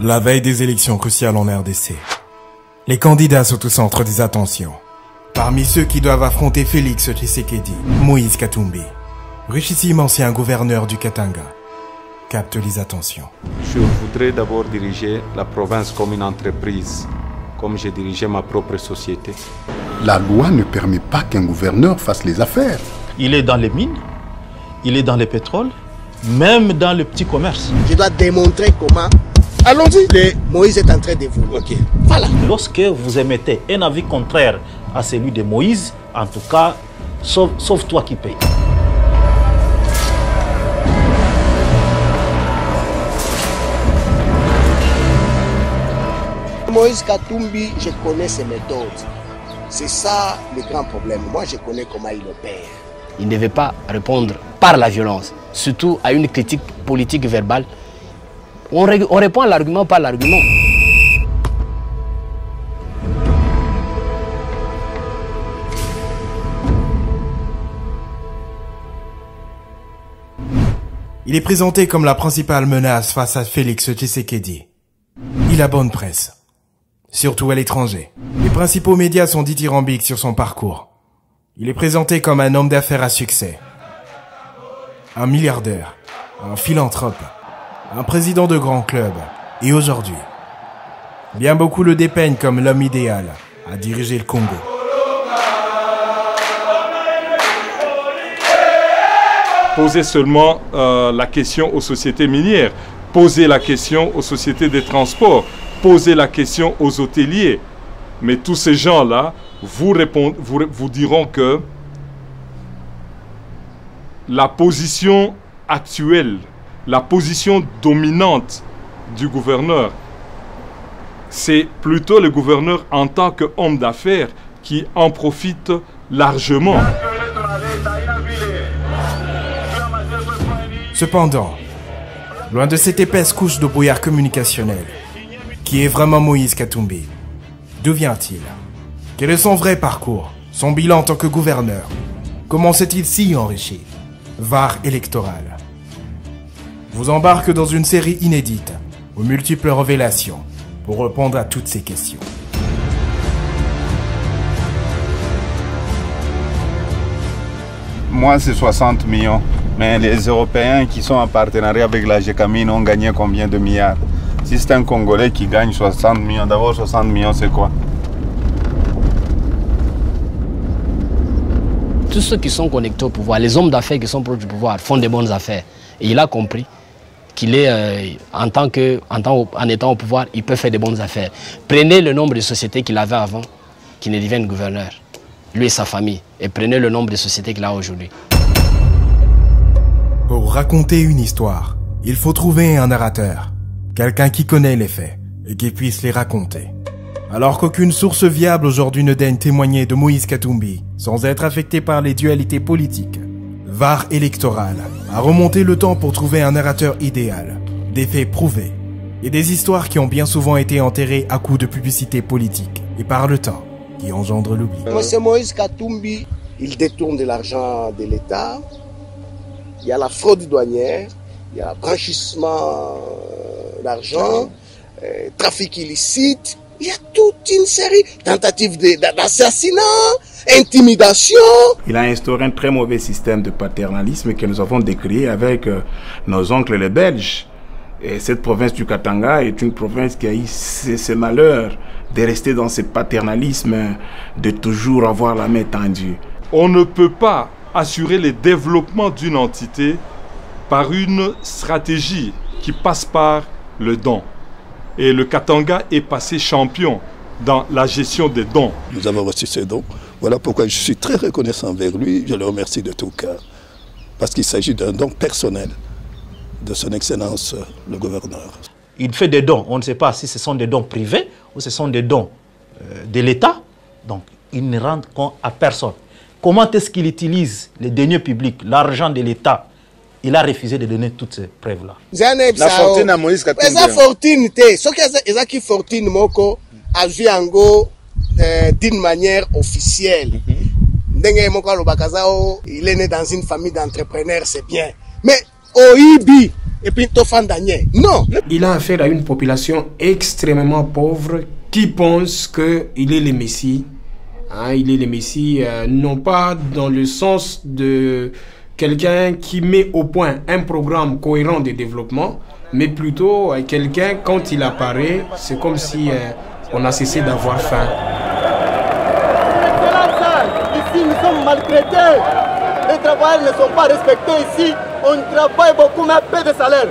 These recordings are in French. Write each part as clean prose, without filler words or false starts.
La veille des élections cruciales en RDC, les candidats sont au centre des attentions. Parmi ceux qui doivent affronter Félix Tshisekedi, Moïse Katumbi, richissime ancien gouverneur du Katanga, capte les attentions. Je voudrais d'abord diriger la province comme une entreprise, comme j'ai dirigé ma propre société. La loi ne permet pas qu'un gouverneur fasse les affaires. Il est dans les mines, il est dans les pétroles, même dans le petit commerce. Je dois démontrer comment. Allons-y. Moïse est en train de vous. Ok. Voilà. Lorsque vous émettez un avis contraire à celui de Moïse, en tout cas, sauf toi qui payes. Moïse Katumbi, je connais ses méthodes. C'est ça le grand problème. Moi, je connais comment il opère. Il ne veut pas répondre par la violence, surtout à une critique politique verbale. On répond à l'argument par l'argument. Il est présenté comme la principale menace face à Félix Tshisekedi. Il a bonne presse, surtout à l'étranger. Les principaux médias sont dithyrambiques sur son parcours. Il est présenté comme un homme d'affaires à succès, un milliardaire, un philanthrope, un président de grand club, et aujourd'hui, bien beaucoup le dépeignent comme l'homme idéal à diriger le Congo. Poser seulement la question aux sociétés minières, poser la question aux sociétés de transport, poser la question aux hôteliers. Mais tous ces gens-là vous diront que la position actuelle, la position dominante du gouverneur, c'est plutôt le gouverneur en tant qu'homme d'affaires qui en profite largement. Cependant, loin de cette épaisse couche de brouillard communicationnel, qui est vraiment Moïse Katumbi, d'où vient-il? Quel est son vrai parcours? Son bilan en tant que gouverneur? Comment s'est-il si enrichi? VAR électoral vous embarque dans une série inédite, aux multiples révélations, pour répondre à toutes ces questions. Moi, c'est 60 millions. Mais les Européens qui sont en partenariat avec la GECAMINE ont gagné combien de milliards? Si c'est un Congolais qui gagne 60 millions, d'abord 60 millions, c'est quoi? Tous ceux qui sont connectés au pouvoir, les hommes d'affaires qui sont proches du pouvoir, font des bonnes affaires. Et il a compris qu'il est, en étant au pouvoir, il peut faire des bonnes affaires. Prenez le nombre de sociétés qu'il avait avant, qu'il ne devienne gouverneur, lui et sa famille, et prenez le nombre de sociétés qu'il a aujourd'hui. Pour raconter une histoire, il faut trouver un narrateur, quelqu'un qui connaît les faits et qui puisse les raconter. Alors qu'aucune source viable aujourd'hui ne daigne témoigner de Moïse Katumbi sans être affecté par les dualités politiques, VAR électoral a remonté le temps pour trouver un narrateur idéal, des faits prouvés et des histoires qui ont bien souvent été enterrées à coups de publicité politique et par le temps qui engendre l'oubli. Monsieur Moïse Katumbi, il détourne de l'argent de l'État. Il y a la fraude douanière, il y a le blanchissement d'argent, trafic illicite. Il y a toute une série de tentatives d'assassinat, intimidation. Il a instauré un très mauvais système de paternalisme que nous avons décrié avec nos oncles les Belges. Et cette province du Katanga est une province qui a eu ce malheur de rester dans ce paternalisme, de toujours avoir la main tendue. On ne peut pas assurer le développement d'une entité par une stratégie qui passe par le don. Et le Katanga est passé champion dans la gestion des dons. Nous avons reçu ces dons. Voilà pourquoi je suis très reconnaissant envers lui. Je le remercie de tout cœur. Parce qu'il s'agit d'un don personnel de son Excellence le gouverneur. Il fait des dons. On ne sait pas si ce sont des dons privés ou ce sont des dons de l'État. Donc, il ne rend compte à personne. Comment est-ce qu'il utilise les deniers publics, l'argent de l'État? Il a refusé de donner toutes ces preuves-là. La fortune à Moïse Katumbi. La fortune, ce qui fortune moko a vu d'une manière officielle. Il est né dans une famille d'entrepreneurs, c'est bien. Mais Oibi, et puis Tofandanier. Non. Il a affaire à une population extrêmement pauvre qui pense qu'il est le Messie. Hein, il est le Messie, non pas dans le sens de quelqu'un qui met au point un programme cohérent de développement, mais plutôt quelqu'un, quand il apparaît, c'est comme si on a cessé d'avoir faim. Ici, nous sommes maltraités. Les travailleurs ne sont pas respectés ici. On travaille beaucoup, mais à peu de salaire.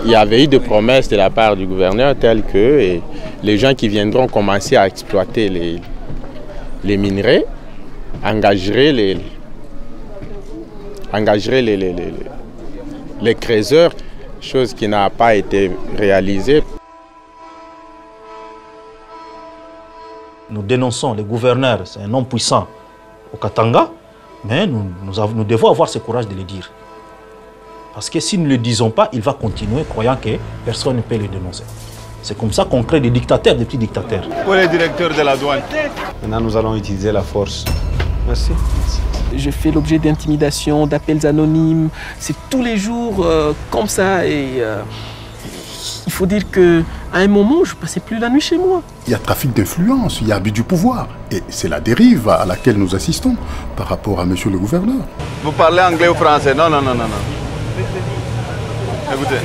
Il y avait eu des promesses de la part du gouverneur telles que les gens qui viendront commencer à exploiter les minerais engageraient les creuseurs, chose qui n'a pas été réalisée. Nous dénonçons le gouverneur, c'est un homme puissant au Katanga, mais nous devons avoir ce courage de le dire. Parce que si nous ne le disons pas, il va continuer croyant que personne ne peut le dénoncer. C'est comme ça qu'on crée des dictateurs, des petits dictateurs. Pour les directeurs de la douane. Maintenant, nous allons utiliser la force. Merci. Je fais l'objet d'intimidations, d'appels anonymes. C'est tous les jours comme ça. Et il faut dire qu'à un moment, je ne passais plus la nuit chez moi. Il y a trafic d'influence, il y a abus du pouvoir. Et c'est la dérive à laquelle nous assistons par rapport à monsieur le gouverneur. Vous parlez anglais ou français? Non. Écoutez.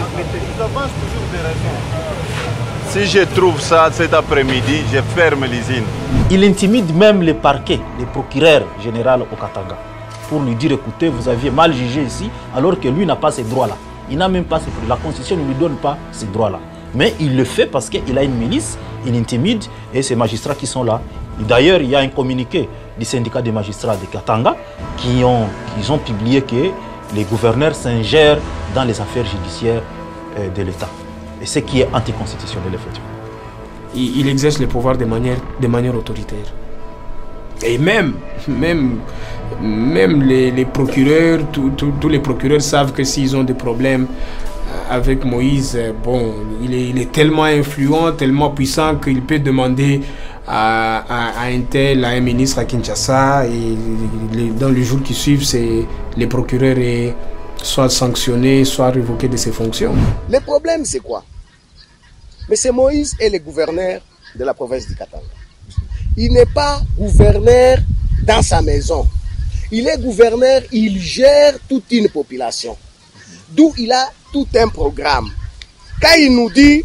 Si je trouve ça cet après-midi, je ferme l'usine. Il intimide même le parquet, le procureur général au Katanga, pour lui dire, écoutez, vous aviez mal jugé ici, alors que lui n'a pas ces droits-là. Il n'a même pas ces droits. La Constitution ne lui donne pas ces droits-là. Mais il le fait parce qu'il a une milice, il intimide, et ces magistrats qui sont là. D'ailleurs, il y a un communiqué du syndicat des magistrats de Katanga qui ont publié que les gouverneurs s'ingèrent dans les affaires judiciaires de l'État. Et ce qui est anticonstitutionnel, effectivement. Il exerce le pouvoir de manière autoritaire. Et même les procureurs, tous les procureurs savent que s'ils ont des problèmes avec Moïse, bon, il est tellement influent, tellement puissant qu'il peut demander à un tel, à un ministre à Kinshasa, et dans les jours qui suivent, les procureurs est soit sanctionnés, soit révoqués de ses fonctions. Le problème, c'est quoi? Mais c'est Moïse est le gouverneur de la province du Katanga. Il n'est pas gouverneur dans sa maison. Il est gouverneur, il gère toute une population. D'où il a tout un programme. Quand il nous dit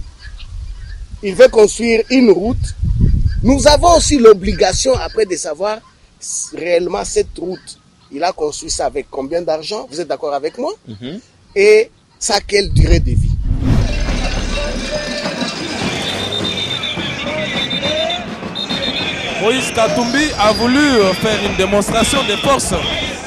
qu'il veut construire une route, nous avons aussi l'obligation après de savoir réellement cette route. Il a construit ça avec combien d'argent? Vous êtes d'accord avec moi? Et ça, quelle durée de vie? Moïse Katumbi a voulu faire une démonstration de force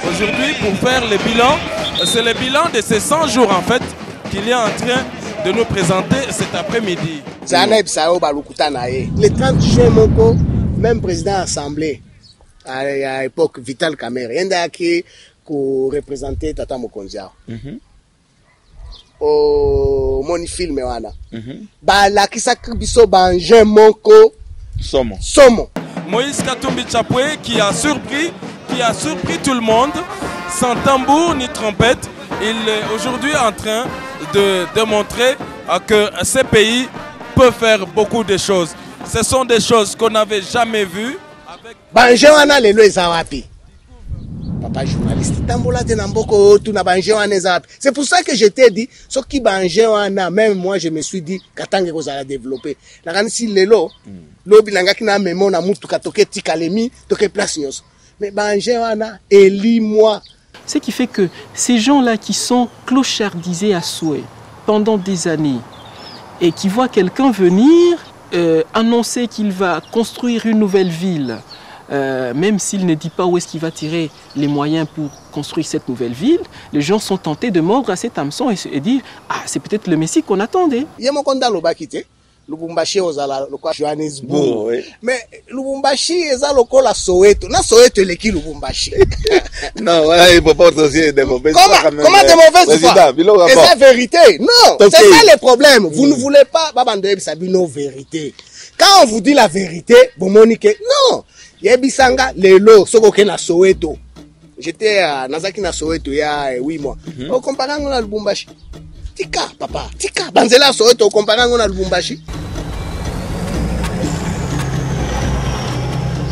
aujourd'hui pour faire le bilan. C'est le bilan de ces 100 jours en fait qu'il est en train de nous présenter cet après-midi. Le 30 juin, même président de l'Assemblée, à l'époque Vital Kamerhe, il y a qui représentait Tata Mokonzia. Au monifilm wana. La kisaki biso banje moko somo. Moïse Katumbi Chapwe qui a surpris tout le monde, sans tambour ni trompette. Il est aujourd'hui en train de démontrer que ce pays peut faire beaucoup de choses. Ce sont des choses qu'on n'avait jamais vues. Banjewana lelo ezawapi. Papa journaliste, tambola te namboko tu na banjewana ezawapi. C'est pour ça que je t'ai dit, ce qui banjewana, même moi je me suis dit Katanga ko za développer. La kanisi lelo, lobi nangaki na memo na mutu katoke tikalemi, toke place nyos. Mais banjewana élis-moi. Ce qui fait que ces gens-là qui sont clochardisés à souhait pendant des années et qui voient quelqu'un venir annoncer qu'il va construire une nouvelle ville, même s'il ne dit pas où est-ce qu'il va tirer les moyens pour construire cette nouvelle ville, les gens sont tentés de mordre à cet hameçon et dire « Ah, c'est peut-être le Messie qu'on attendait ». Lubumbashi ozala lokola Johannesburg. Mais Lubumbashi eza lokola Soweto. Na Soweto eleki Lubumbashi. Non, voilà, il ne faut pas aussi des mauvaises voix. Comment des mauvaises voix? Et c'est la vérité. Non, c'est ça le problème. Vous ne voulez pas babande sabino vérité. Quand on vous dit la vérité, vous moniquez. Non. Yebisanga lelo soko ke na Soweto. J'étais à Nazaki na Soweto il y a 8 mois. On compare à Lubumbashi. Tika, papa. Tika. Banzela Soweto comparant à Lubumbashi.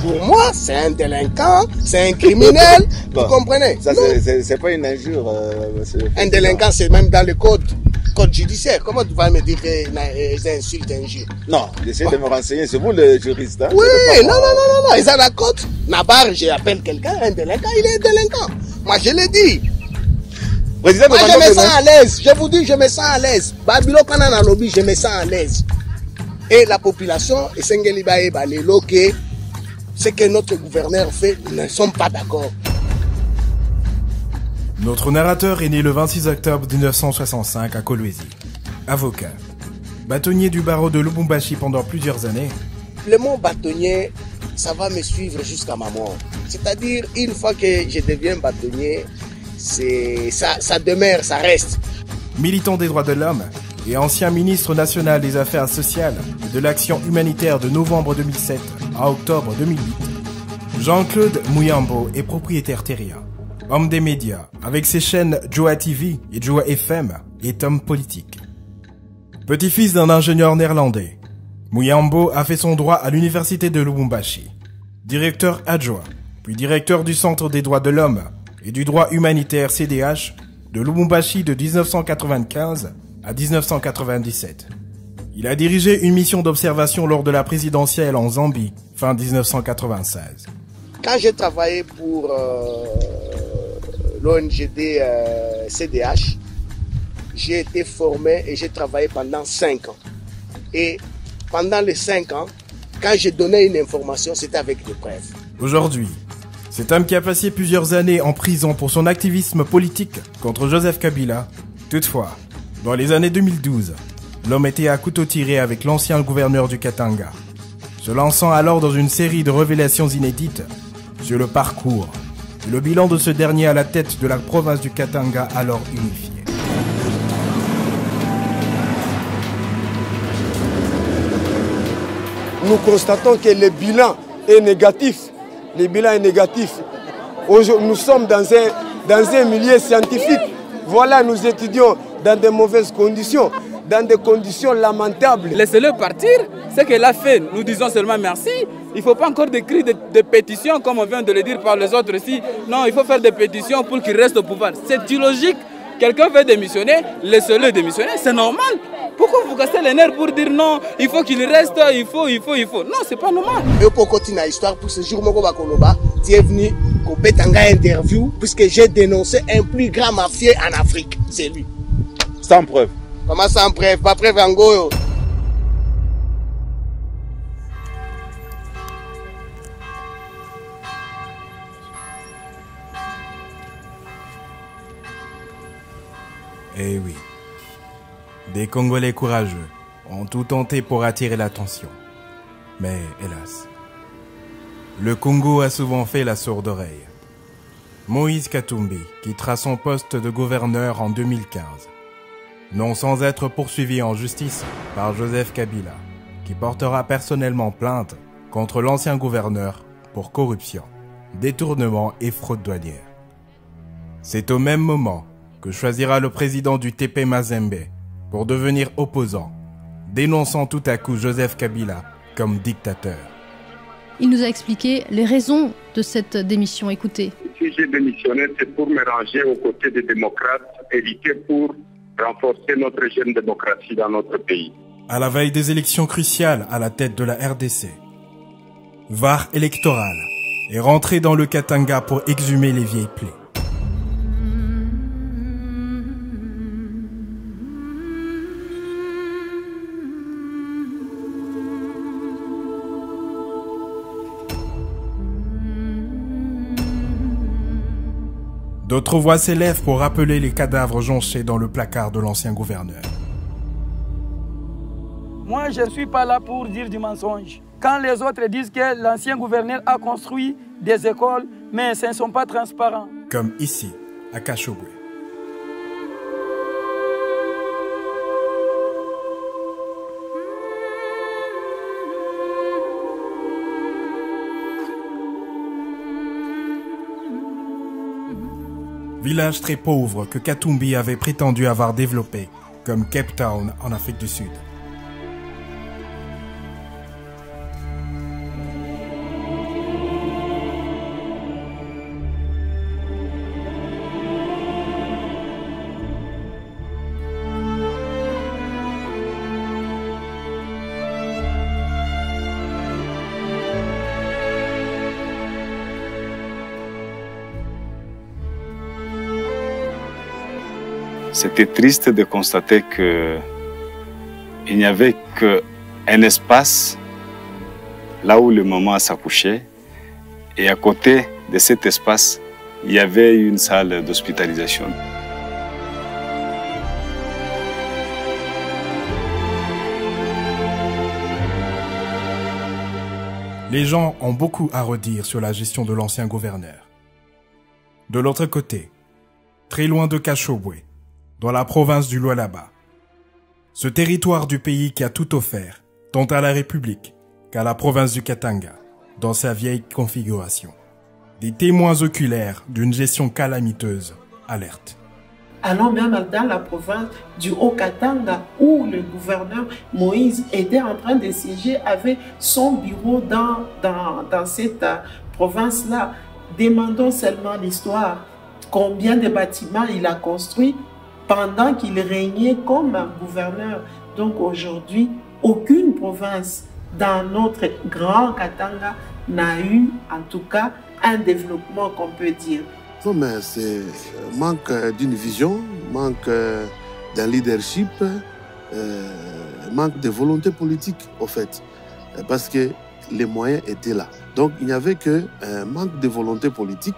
Pour moi, c'est un délinquant, c'est un criminel. Vous comprenez? Ça, c'est pas une injure, monsieur. Un délinquant, c'est même dans le code judiciaire. Comment tu vas me dire que c'est insulte, injure? Non, j'essaie de me renseigner. C'est vous le juriste. Hein? Oui, non. Ils ont la côte. Nabar, j'appelle quelqu'un un délinquant, il est délinquant. Moi, je l'ai dit. Président, moi, je me sens à l'aise. Je vous dis, je me sens à l'aise. Babilo Kanana Lobby, je me sens à l'aise. Et la population, et Sengelibae, Baleloke, ce que notre gouverneur fait, nous ne sommes pas d'accord. Notre narrateur est né le 26 octobre 1965 à Kolwezi. Avocat. Bâtonnier du barreau de Lubumbashi pendant plusieurs années. Le mot bâtonnier, ça va me suivre jusqu'à ma mort. C'est-à-dire, une fois que je deviens bâtonnier, ça demeure, ça reste. Militant des droits de l'homme et ancien ministre national des Affaires sociales et de l'Action humanitaire de novembre 2007 à octobre 2008, Jean-Claude Muyambo est propriétaire terrien. Homme des médias, avec ses chaînes Joa TV et Joa FM, est homme politique. Petit-fils d'un ingénieur néerlandais, Muyambo a fait son droit à l'université de Lubumbashi. Directeur adjoint, puis directeur du Centre des droits de l'homme et du droit humanitaire CDH de Lubumbashi de 1995 à 1997. Il a dirigé une mission d'observation lors de la présidentielle en Zambie, fin 1996. Quand j'ai travaillé pour l'ONGD CDH, j'ai été formé et j'ai travaillé pendant 5 ans. Et pendant les 5 ans, quand j'ai donné une information, c'était avec des preuves. Aujourd'hui, cet homme qui a passé plusieurs années en prison pour son activisme politique contre Joseph Kabila, toutefois, dans les années 2012, l'homme était à couteau tiré avec l'ancien gouverneur du Katanga, se lançant alors dans une série de révélations inédites sur le parcours et le bilan de ce dernier à la tête de la province du Katanga alors unifiée. Nous constatons que le bilan est négatif. Le bilan est négatif. Nous sommes dans un milieu scientifique. Voilà, nous étudions dans de mauvaises conditions, dans des conditions lamentables. Laissez-le partir. Ce qu'elle a fait, nous disons seulement merci. Il ne faut pas encore des cris de pétition, comme on vient de le dire par les autres ici. Non, il faut faire des pétitions pour qu'il reste au pouvoir. C'est illogique. Quelqu'un veut démissionner, laissez-le démissionner, c'est normal. Pourquoi vous cassez les nerfs pour dire non, il faut qu'il reste, il faut. Non, c'est pas normal. Et pour continuer l'histoire, pour ce jour, tu es venu au Betanga interview, puisque j'ai dénoncé un plus grand mafieux en Afrique. C'est lui. Sans preuve. Comment sans preuve? Pas preuve en Goyo. Eh oui, des Congolais courageux ont tout tenté pour attirer l'attention. Mais hélas, le Congo a souvent fait la sourde oreille. Moïse Katumbi quittera son poste de gouverneur en 2015, non sans être poursuivi en justice par Joseph Kabila, qui portera personnellement plainte contre l'ancien gouverneur pour corruption, détournement et fraude douanière. C'est au même moment que choisira le président du TP Mazembe pour devenir opposant, dénonçant tout à coup Joseph Kabila comme dictateur. Il nous a expliqué les raisons de cette démission. Écoutez. Si j'ai démissionné, c'est pour me ranger aux côtés des démocrates et lutter pour renforcer notre jeune démocratie dans notre pays. À la veille des élections cruciales à la tête de la RDC, VAR électoral est rentré dans le Katanga pour exhumer les vieilles plaies. D'autres voix s'élèvent pour rappeler les cadavres jonchés dans le placard de l'ancien gouverneur. Moi, je ne suis pas là pour dire du mensonge. Quand les autres disent que l'ancien gouverneur a construit des écoles, mais ce ne sont pas transparents. Comme ici, à Kashobwe. Village très pauvre que Katumbi avait prétendu avoir développé comme Cape Town en Afrique du Sud. C'était triste de constater qu'il n'y avait qu'un espace là où le maman s'accouchait et à côté de cet espace, il y avait une salle d'hospitalisation. Les gens ont beaucoup à redire sur la gestion de l'ancien gouverneur. De l'autre côté, très loin de Kashobwe, dans la province du Lualaba, ce territoire du pays qui a tout offert, tant à la République qu'à la province du Katanga, dans sa vieille configuration. Des témoins oculaires d'une gestion calamiteuse alertent. Allons même dans la province du Haut-Katanga où le gouverneur Moïse était en train de siéger avec son bureau dans cette province-là. Demandons seulement l'histoire. Combien de bâtiments il a construits pendant qu'il régnait comme gouverneur. Donc aujourd'hui, aucune province dans notre grand Katanga n'a eu, en tout cas, un développement qu'on peut dire. Non, mais c'est manque d'une vision, manque d'un leadership, manque de volonté politique, au fait. Parce que les moyens étaient là. Donc il n'y avait qu'un manque de volonté politique